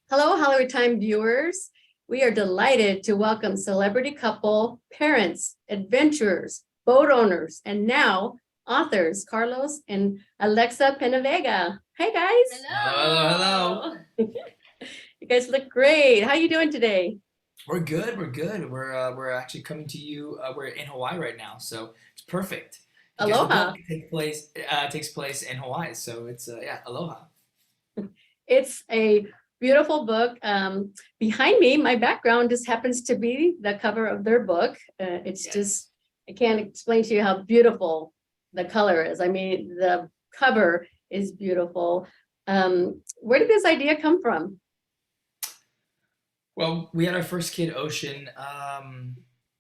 Hello, Hollywood Time viewers. We are delighted to welcome celebrity couple, parents, adventurers, boat owners, and now authors Carlos and Alexa Penavega. Hi, guys. Hello, hello. Hello. You guys look great. How you doing today? We're good. We're good. We're actually coming to you. We're in Hawaii right now, so it's perfect because the book Aloha. takes place in Hawaii. So it's yeah, aloha. It's a beautiful book. Behind me, my background just happens to be the cover of their book. It's Yes. just, I can't explain to you how beautiful the color is. I mean, the cover is beautiful. Where did this idea come from? Well, we had our first kid, Ocean.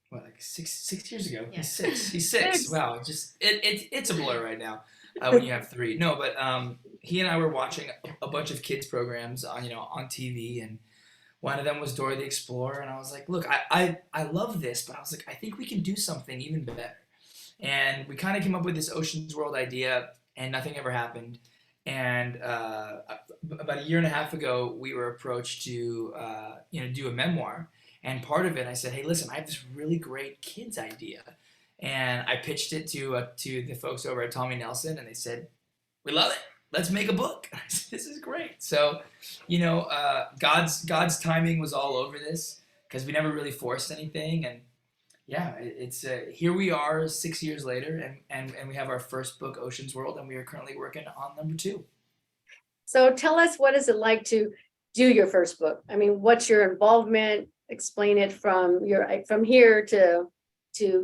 What, like six years ago? He's Yes. six. He's six. Thanks. Wow, it's a blur right now. When you have three. No, but he and I were watching a bunch of kids programs on on TV, and one of them was Dora the Explorer, and I was like, look, I love this, but I was like, I think we can do something even better. And we kind of came up with this Ocean's World idea, and nothing ever happened. And about a year and a half ago, we were approached to do a memoir. And part of it, I said, hey, listen, I have this really great kids idea, and I pitched it to the folks over at Tommy Nelson, and they said, we love it. Let's make a book. I said, this is great. So, God's timing was all over this because we never really forced anything, and yeah, it's here we are 6 years later, and we have our first book, Ocean's World, and we are currently working on number two. So tell us, what is it like to do your first book? I mean, what's your involvement? Explain it from here to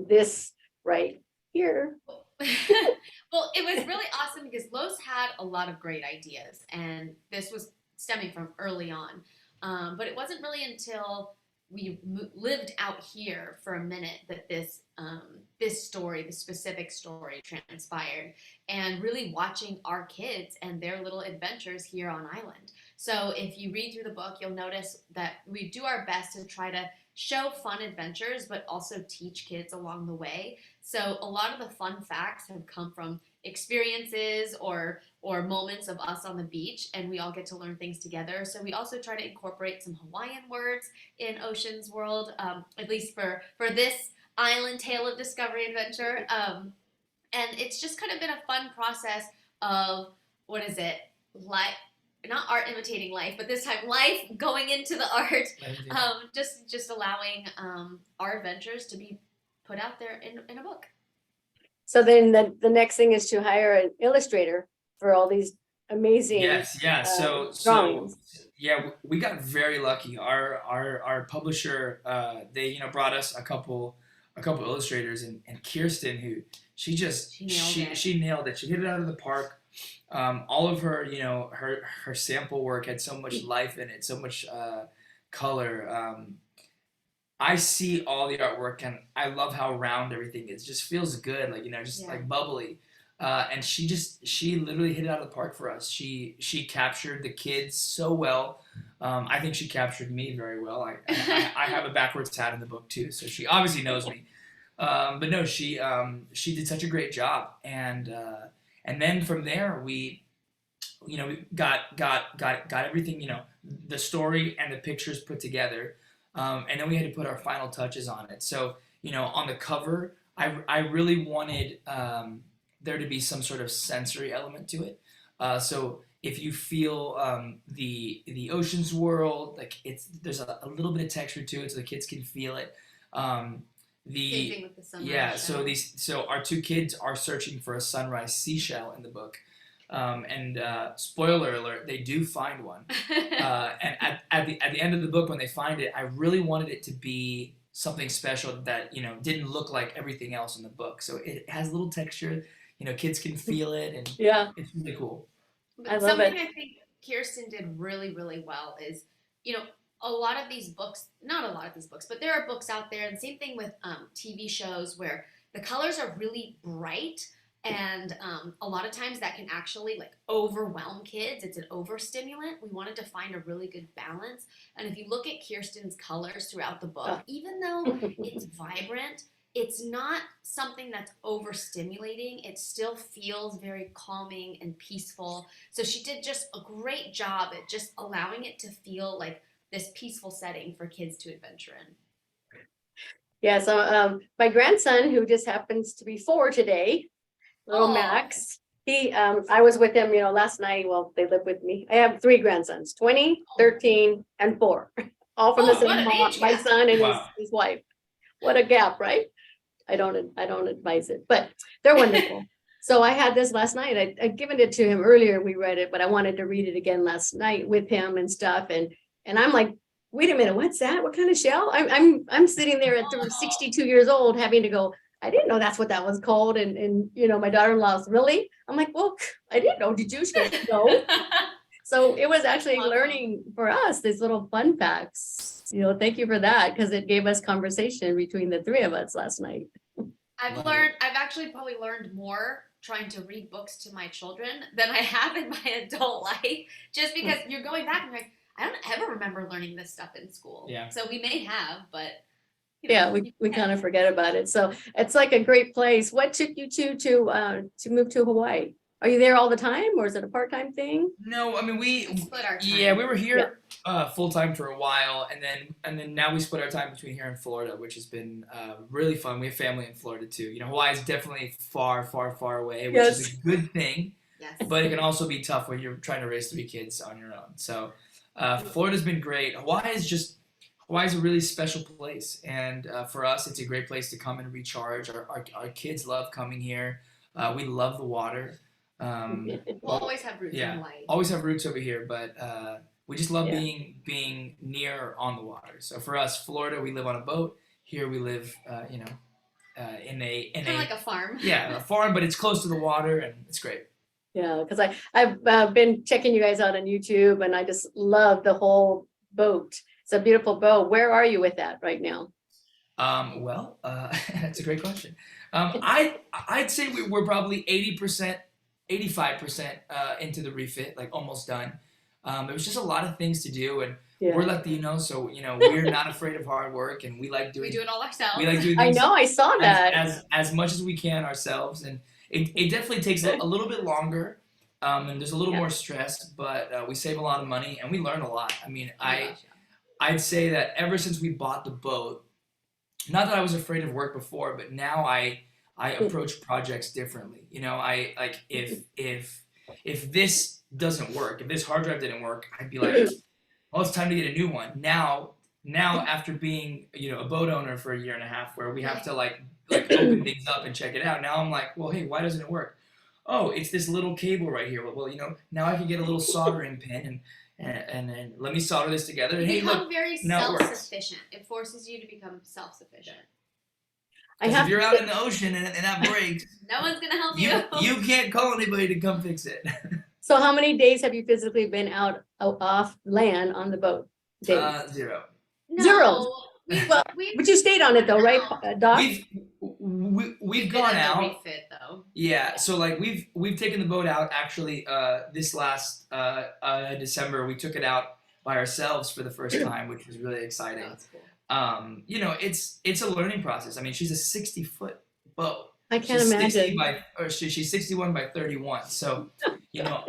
this right here. Well, it was really awesome because Los had a lot of great ideas, and this was stemming from early on. But it wasn't really until we lived out here for a minute that this story, this specific story, transpired, and really watching our kids and their little adventures here on island. So if you read through the book, you'll notice that we do our best to try to show fun adventures, but also teach kids along the way. So a lot of the fun facts have come from experiences or moments of us on the beach, and we all get to learn things together. So we also try to incorporate some Hawaiian words in Ocean's World, at least for this island tale of discovery adventure. And it's just kind of been a fun process of, what is it, life, not art imitating life, but this time life going into the art. Just allowing our adventures to be put out there in a book. So then the next thing is to hire an illustrator for all these amazing Yes, yeah. So drawings. yeah, we got very lucky. Our publisher, they brought us a couple illustrators, and Kirsten, who She nailed it. she nailed it. She hit it out of the park. All of her her sample work had so much life in it, so much color. I see all the artwork, and I love how round everything is. It just feels good, like just Yeah. like bubbly. And she literally hit it out of the park for us. She captured the kids so well. I think she captured me very well. I have a backwards hat in the book too, so she obviously knows me. But no, she did such a great job, and then from there we got everything, the story and the pictures put together, and then we had to put our final touches on it. So on the cover, I really wanted there to be some sort of sensory element to it. So if you feel the ocean's world, like there's a little bit of texture to it, so the kids can feel it. Um, Same the thing with the sunrise Yeah, so shell. our two kids are searching for a sunrise seashell in the book, and spoiler alert, they do find one. And at the end of the book, when they find it, I really wanted it to be something special that didn't look like everything else in the book. So it has a little texture. Kids can feel it, and Yeah, it's really cool. I But love something it. I think Kirsten did really, really well is, you know, a lot of these books, not a lot of these books, but there are books out there, and same thing with TV shows where the colors are really bright, and a lot of times that can actually like overwhelm kids. It's an overstimulant. We wanted to find a really good balance. And if you look at Kirsten's colors throughout the book, Oh. even though it's vibrant, it's not something that's overstimulating. It still feels very calming and peaceful. So she did just a great job at just allowing it to feel like this peaceful setting for kids to adventure in. Yeah, so my grandson, who just happens to be 4 today, little Aw. Max, I was with him, last night. Well, they live with me. I have 3 grandsons, 20, 13, and 4, all from the Oh, what same an mom, age my gap. son and Wow. his wife. What a gap, right? I don't advise it, but they're wonderful. So I had this last night. I'd given it to him earlier. We read it, but I wanted to read it again last night with him and stuff. And I'm like, wait a minute, what's that? What kind of shell? I'm sitting there at 62 years old having to go, I didn't know that's what that was called. And my daughter-in-law's really? I'm like, well, I didn't know. Did you? She goes, no. So it was actually awesome. learning for us these little fun facts. Thank you for that, because it gave us conversation between the 3 of us last night. Love I've actually probably learned more trying to read books to my children than I have in my adult life, just because you're going back and you're like, I don't ever remember learning this stuff in school. Yeah. So we may have, but Yeah, we kind of forget about it. So it's like a great place. What took you to move to Hawaii? Are you there all the time, or is it a part-time thing? No, I mean we split our time. yeah, we were here full time for a while, and then now we split our time between here and Florida, which has been really fun. We have family in Florida too. Hawaii is definitely far, far, far away, which is a good thing. Yes. But it can also be tough when you're trying to raise 3 kids on your own. So Florida's been great. Hawaii's a really special place, and for us, it's a great place to come and recharge. Our kids love coming here. We love the water. We'll always have roots in Hawaii. Always have roots over here, but we just love Yeah. being near on the water. So for us, Florida, we live on a boat. Here we live, in a Kind of like a farm. a farm, but it's close to the water, and it's great. Yeah, because I've been checking you guys out on YouTube, and I just love the whole boat. It's a beautiful boat. Where are you with that right now? Well, that's a great question. I'd say we're probably 80%, 85% into the refit, like almost done. There was just a lot of things to do, and Yeah. we're Latino, so we're not afraid of hard work, and we like doing. We do it all ourselves. We like doing I things know, I saw that. as much as we can ourselves, and it definitely takes a little bit longer, and there's a little more stress, but we save a lot of money, and we learn a lot. I mean, I'd say that ever since we bought the boat, not that I was afraid of work before, but now I approach projects differently. I like if this doesn't work, if this hard drive didn't work, I'd be like, well, it's time to get a new one. Now after being a boat owner for a year and a half, where we have to like open things up and check it out, now I'm like, well, hey, why doesn't it work? Oh, it's this little cable right here. Well, now I can get a little soldering pin and let me solder this together. And You hey, become look, very now it works. self-sufficient. It forces you to become self-sufficient. If you're out in the ocean and that breaks, No one's gonna help you. you can't call anybody to come fix it. So how many days have you physically been out off land on the boat? Days? 0. No, Zero. Well, we but you stayed on it though, right, Doc? We've gone out. Refit, though. Yeah, so like we've taken the boat out actually. This last December, we took it out by ourselves for the first time, which was really exciting. That's cool. It's a learning process. I mean, she's a 60-foot boat. I can't She's imagine. She's 61 by 31. So,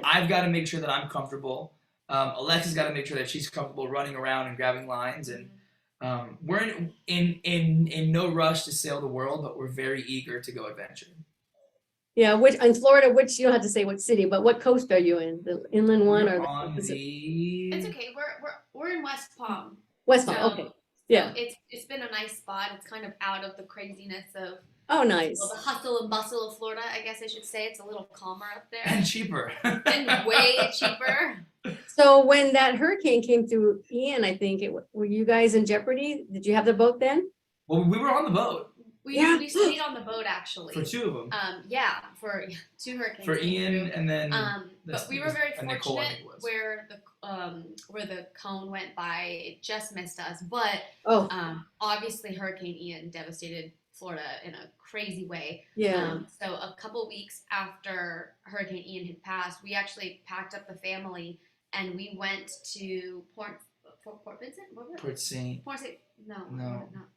I've got to make sure that I'm comfortable. Alexa's got to make sure that she's comfortable running around and grabbing lines. And we're in no rush to sail the world, but we're very eager to go adventure. Yeah, in Florida, you don't have to say what city, but what coast are you in? The inland one We're or on It's okay. We're in West Palm. West So- Palm? Okay. Yeah. So it's been a nice spot. It's kind of out of the craziness of Oh, nice. the hustle and bustle of Florida, I guess I should say. It's a little calmer up there. And cheaper. And way cheaper. So when that hurricane came through, Ian, I think were you guys in jeopardy? Did you have the boat then? Well, we were on the boat We stayed on the boat actually. for 2 of them. For 2 hurricanes. For came Ian through. and then But we were very and Nicole, I fortunate think it was. where the cone went by. It just missed us. But Oh, obviously Hurricane Ian devastated Florida in a crazy way. yeah. So a couple weeks after Hurricane Ian had passed, we actually packed up the family and we went to Port Vincent. What was it? Port Saint, Port Saint. No. No. Not.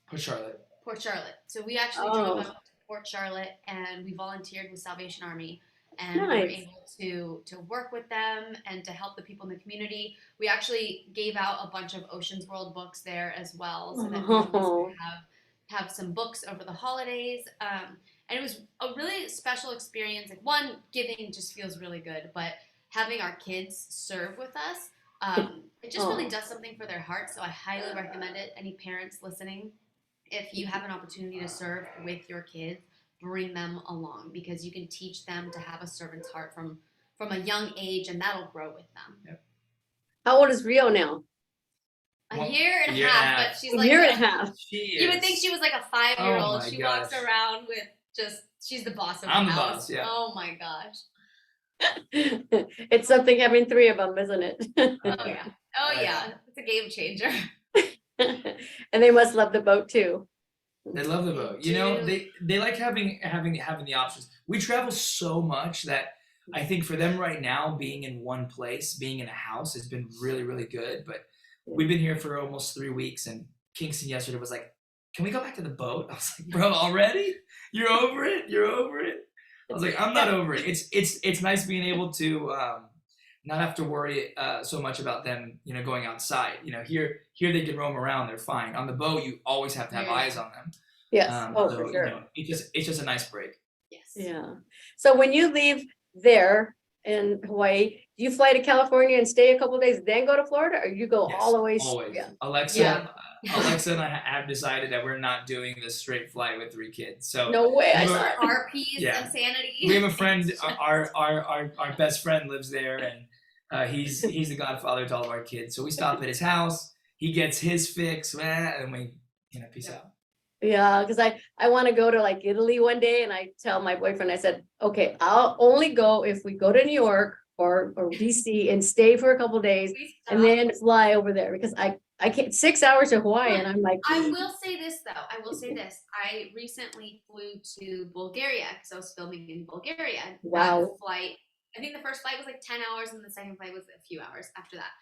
Port Charlotte. Port Charlotte. So we actually drove Oh, up to Port Charlotte and we volunteered with Salvation Army, and we were nice. able to work with them and to help the people in the community. We actually gave out a bunch of Ocean's World books there as well, so that families Oh, could have some books over the holidays. And it was a really special experience. Like, one, giving just feels really good, but having our kids serve with us, it just really oh, does something for their heart. So I highly recommend it. Any parents listening, if you have an opportunity to serve with your kids, bring them along, because you can teach them to have a servant's heart from a young age, and that'll grow with them. Yep. how old is Rio now? A Well, year and a a year and a half, half. but she's A like year and a half. She you would is. think she was like a 5-year Oh old. my She walks gosh. around with just she's the boss of I'm the the house. boss, yeah. Oh my gosh. It's something having three of them, isn't it? Oh yeah. Oh yeah. It's a game changer. And they must love the boat too. They love the They boat. You know, do. they like having the options. We travel so much that I think for them right now, being in one place, being in a house, has been really, really good. But we've been here for almost 3 weeks, and Kingston yesterday was like, "Can we go back to the boat?" I was like, "Bro, already? You're over it? You're over it?" I was like, "I'm not over it. It's nice being able to not have to worry so much about them, you know, going outside. You know, here they can roam around. They're fine. On the boat, you always have to have Yeah. eyes on them. Yes, oh, So for you sure. know, it's just a nice break. Yes. Yeah. So when you leave there in Hawaii, do you fly to California and stay a couple of days, then go to Florida, or you go Yes, all the way? always. Yeah. Alexa, Yeah. Alexa and I have decided that we're not doing this straight flight with 3 kids. So No way. we Just have for our peace Yeah. and sanity. we have a friend. Our best friend lives there, and he's the godfather to all of our kids. So we stop at his house. He gets his fix, and we peace Yeah. out. Yeah, because I want to go to like Italy one day, and I tell my boyfriend, I said, okay, I'll only go if we go to New York or DC and stay for a couple of days Please and stop. then fly over there, because I can't 6 hours to Hawaii, and I'm like, I will say this though. I will say this. I recently flew to Bulgaria because I was filming in Bulgaria. Wow. That flight, I think the first flight was like 10 hours and the second flight was a few hours after that.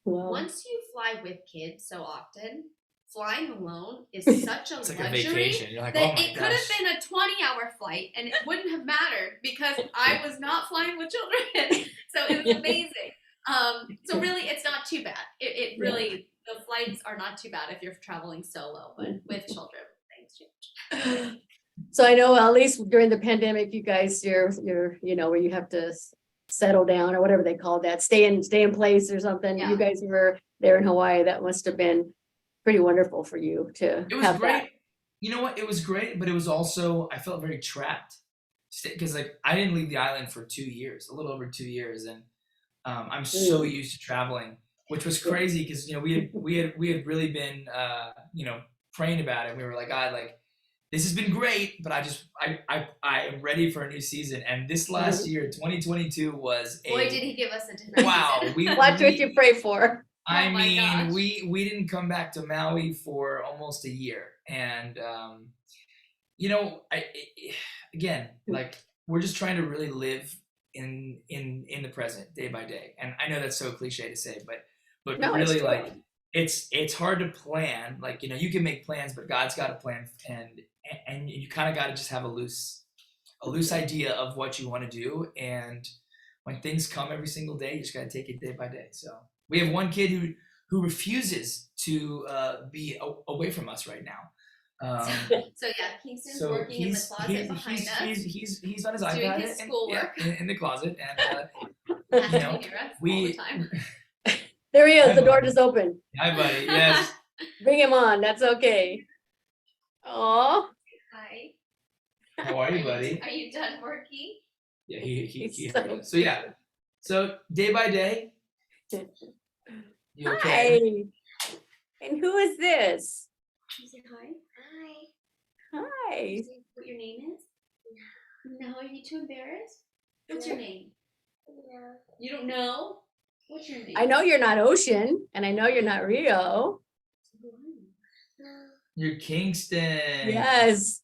wow. Once you fly with kids so often, flying alone is such a It's like a luxury vacation. You're like, that oh my it could have gosh. been a 20-hour flight and it wouldn't have mattered because I was not flying with children. So it was amazing. So really, it's not too bad. It really, the flights are not too bad if you're traveling solo, but with children, things change. So I know at least during the pandemic, you guys, you're where you have to settle down or whatever they call that, stay in place or something. Yeah. You guys were there in Hawaii. That must have been pretty wonderful for you to It was have great. that. You know what? It was great, but it was also I felt very trapped because like I didn't leave the island for 2 years, a little over 2 years, and I'm so used to traveling, which was crazy because we had really been praying about it. We were like, God, like this has been great, but I am ready for a new season. And this last year, 2022, was Boy, did he give us a different wow. season. Watch what you pray for. I Oh my mean, gosh. we didn't come back to Maui for almost a year, and again, like we're just trying to really live in the present, day by day. And I know that's so cliche to say, but No, it's really, true. like it's hard to plan. Like you can make plans, but God's got a plan, and you kind of got to just have a loose idea of what you want to do, and when things come every single day, you just got to take it day by day. So we have one kid who refuses to be away from us right now. So yeah, Kingston's So working in the closet behind us. he's on his doing iPad his and- schoolwork. yeah, in the closet, and Has to know, hear us all we- the time. There he is. Hi, The door buddy. just opened. hi buddy, yes. Bring him on. That's okay. Oh, Hi. How are you, buddy? Are you done working? Yeah, he He's so yeah. So day by day, you hi. okay? And who is this? Can you say hi? Hi. Can you say what your name is? No. Are you too embarrassed? What's your name? No. You don't know? What's your name? I know you're not Ocean, and I know you're not Rio. You're Kingston. Yes.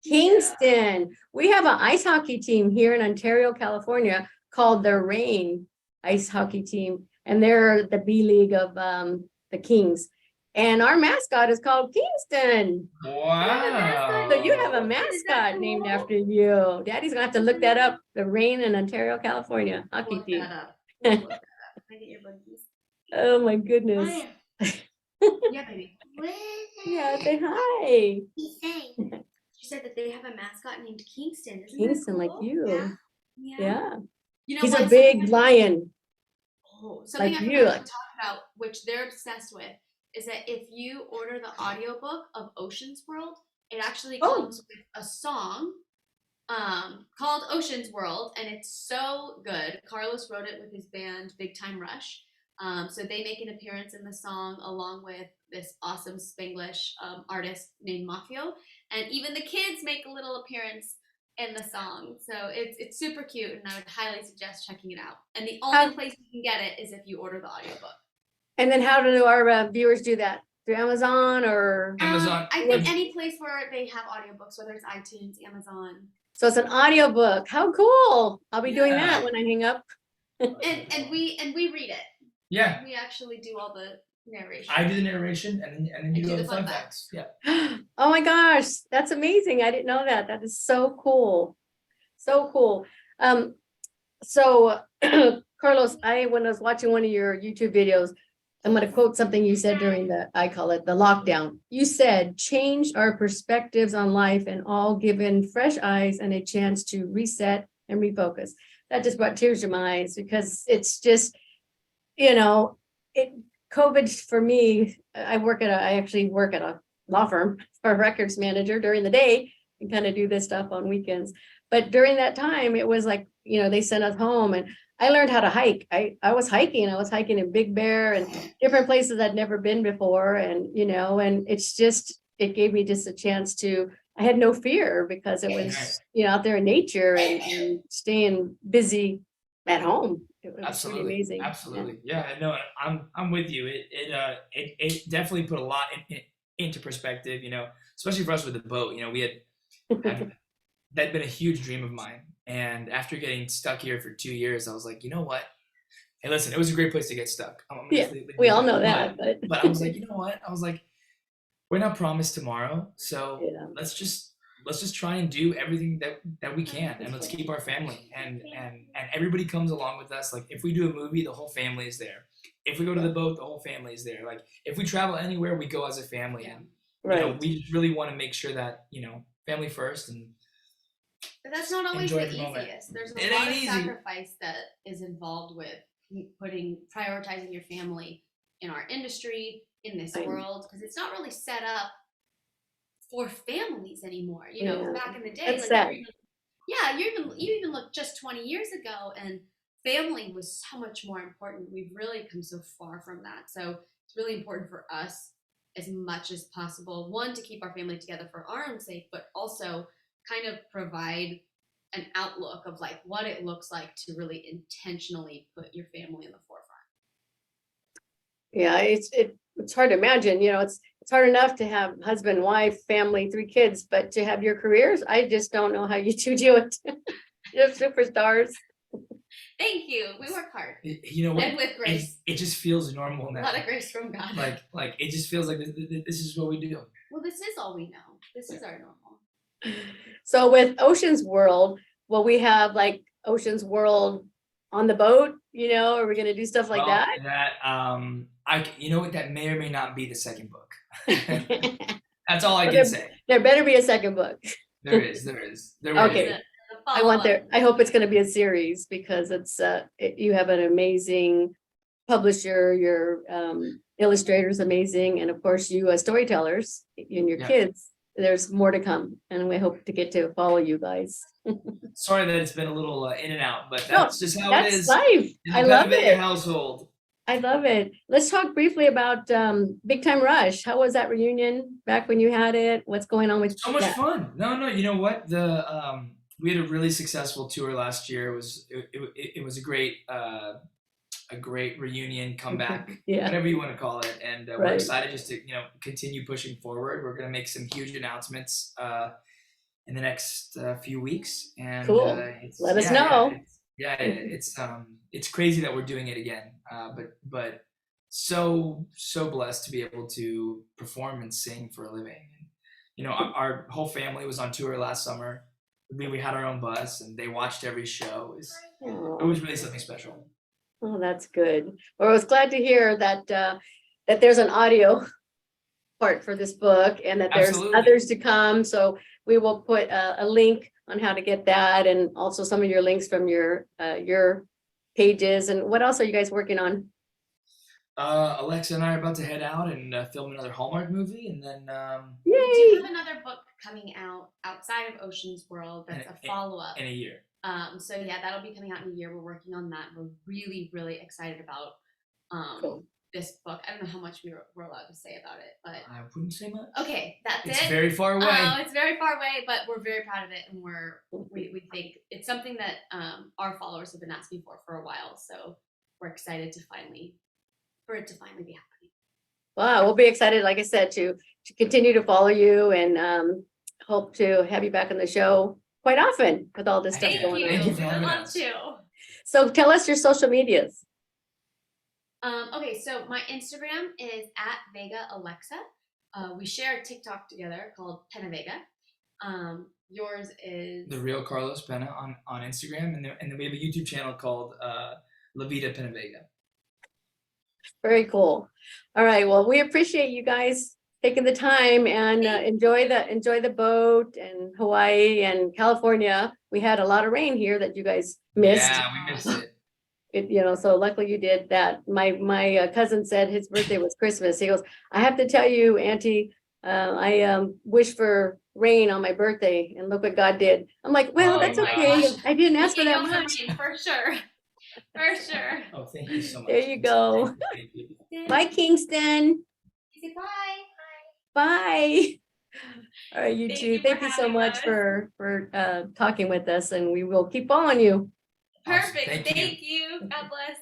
Kingston. We have an ice hockey team here in Ontario, California called the Reign Ice Hockey Team, and they're the B League of the Kings. And our mascot is called Kingston. Wow. So you have a Is that mascot named cool? after you. Daddy's gonna have to look that up. The rain in Ontario, California. I'll keep Look you. that up. We'll look that up. Can I get your buddies? Oh my goodness. Yeah, baby. Yeah, say hi. She said that they have a mascot named Kingston. Isn't Kingston, that like cool? you. Yeah. Yeah. You know He's what? a big lion. Something like I you, forgot like- to talk about, which they're obsessed with, is that if you order the audiobook of Ocean's World, it actually Oh. comes with a song called Ocean's World, and it's so good. Carlos wrote it with his band Big Time Rush. So they make an appearance in the song along with this awesome Spanglish artist named Mafio, and even the kids make a little appearance in the song. So it's super cute, and I would highly suggest checking it out. And the only place you can get it is if you order the audiobook. And then how do our viewers do that? Through Amazon or? Amazon. I think any place where they have audiobooks, whether it's iTunes, Amazon. So it's an audiobook. How cool. I'll be doing Yeah. that when I hang up. And we read it. Yeah. We actually do all the narration. I do the narration and then you I do do the the fun fun facts. Yeah. Oh my gosh, that's amazing. I didn't know that. That is so cool. So cool. So Carlos, when I was watching one of your YouTube videos, I'm going to quote something you said during I call it the lockdown. You said, change our perspectives on life and all given fresh eyes and a chance to reset and refocus. That just brought tears to my eyes because it's just, COVID for me, I actually work at a law firm for a records manager during the day and kind of do this stuff on weekends. But during that time, it was like, they sent us home and I learned how to hike. I was hiking in Big Bear and different places I'd never been before. And, and it gave me just a chance I had no fear because it was, out there in nature and staying busy at home. It was Absolutely. pretty amazing. Absolutely. Yeah. No, I'm with you. It definitely put a lot into perspective, especially for us with the boat. That'd been a huge dream of mine. And after getting stuck here for 2 years, I was like, you know what? Hey, listen, it was a great place to get stuck. We all know that. But I was like, you know what? I was like, we're not promised tomorrow. So let's just try and do everything that we can, and let's keep our family and everybody comes along with us. Like if we do a movie, the whole family is there. If we go to the boat, the whole family is there. Like if we travel anywhere, we go as a family. And we just really want to make sure that family first. And but that's not always the easiest. Moment. There's a lot of sacrifice that is involved with prioritizing your family in our industry, in this world, because it's not really set up for families anymore. Back in the day, you even look just 20 years ago, and family was so much more important. We've really come so far from that. So it's really important for us as much as possible, one, to keep our family together for our own sake, but also kind of provide an outlook of like what it looks like to really intentionally put your family in the forefront. Yeah, it's hard to imagine, it's hard enough to have husband, wife, family, 3 kids, but to have your careers, I just don't know how you two do it. You're superstars. Thank you. We work hard. You know what? And with grace. It just feels normal now. A lot of grace from God. Like it just feels like this is what we do. Well, this is all we know. This is our normal. So with Ocean's World, will we have like Ocean's World on the boat? Are we going to do stuff like that? That may or may not be the second book. That's all I can say. There better be a second book. There is. Okay. I hope it's going to be a series because you have an amazing publisher, your illustrator's amazing, and of course you as storytellers and your kids. There's more to come, and we hope to get to follow you guys. Sorry that it's been a little in and out, but that's just how it is. Life. I love it. Household. I love it. Let's talk briefly about Big Time Rush. How was that reunion back when you had it? What's going on with so much fun? No, you know what? We had a really successful tour last year. It was a great reunion, comeback, whatever you want to call it. And we're excited just to continue pushing forward. We're going to make some huge announcements in the next few weeks. And cool. Let us know. It's crazy that we're doing it again. But so blessed to be able to perform and sing for a living. You know, our whole family was on tour last summer. We had our own bus, and they watched every show. It Oh, was really something special. oh, that's good. Well, I was glad to hear that that there's an audio part for this book and that there's Absolutely. others to come. So we will put a link on how to get that, and also some of your links from your pages. And what else are you guys working on? Alexa and I are about to head out and film another Hallmark movie, and then We Yay! do have another book coming out outside of Ocean's World that's a In- follow-up. in a year. So yeah, that'll be coming out in a year. We're working on that. We're really, really excited about Cool. this book. I don't know how much we're allowed to say about it, but I wouldn't say much. okay, that's It's it. very far away. It's very far away, but we're very proud of it, and we think it's something that our followers have been asking for a while. So we're excited for it to finally be happening. Wow, we'll be excited, like I said, to continue to follow you, and hope to have you back on the show quite often with all this stuff Thank going you. Thank you on. for We would having love us. to. So tell us your social medias. Okay, so my Instagram is @VegaAlexa. We share a TikTok together called Penavega. Yours is The Real Carlos Pena on Instagram, and then we have a YouTube channel called La Vida Penavega. Very cool. All right. Well, we appreciate you guys taking the time, and enjoy the boat, and Hawaii and California. We had a lot of rain here that you guys missed. Yeah, we missed it. So luckily you did that. My cousin said his birthday was Christmas. He goes, I have to tell you, Auntie, I wish for rain on my birthday, and look what God did. I'm like, well, Oh, that's my okay. gosh. I didn't ask for You that go for much. rain, for sure. For sure. Oh, thank you so much. There you go. Thank you. Bye, Kingston. Say bye. Bye. All right, you Thank two. you for Thank you so having much us. for talking with us, and we will keep following you. Awesome. Perfect. Thank you. Thank you. God bless.